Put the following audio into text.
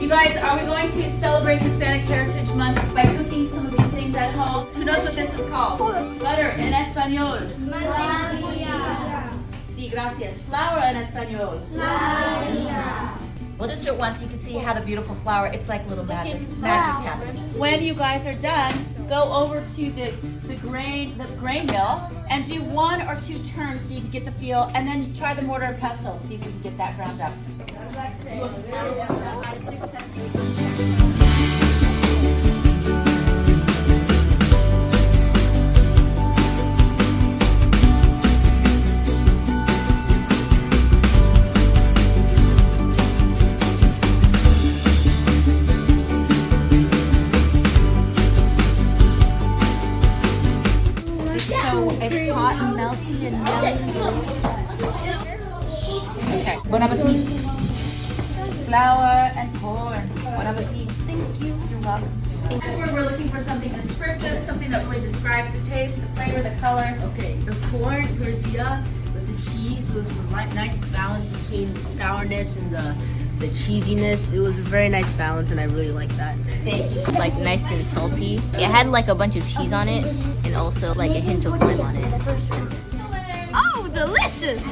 You guys, are we going to celebrate Hispanic Heritage Month by cooking some of these things at home? Who knows what this is called? Butter en español. Maria. Sí, gracias. Flour en español. Maria. We'll just do it once so you can see how the beautiful flour, it's like little magic. Magic's happening. When you guys are done, go over to the grain mill and do 1 or 2 turns so you can get the feel, and then try the mortar and pestle and see if you can get that ground up. It's hot and melty and yummy. Okay, bon appetit. Flour and corn. Bon appetit. Thank you. You're welcome. This is where we're looking for something descriptive, something that really describes the taste, the flavor, the color. Okay, the corn tortilla with the cheese was a nice balance between the sourness and the cheesiness. It was a very nice balance, and I really like that. Thank you. Like nice and salty. It had like a bunch of cheese on it and also like a hint of lime on it. Oh, delicious!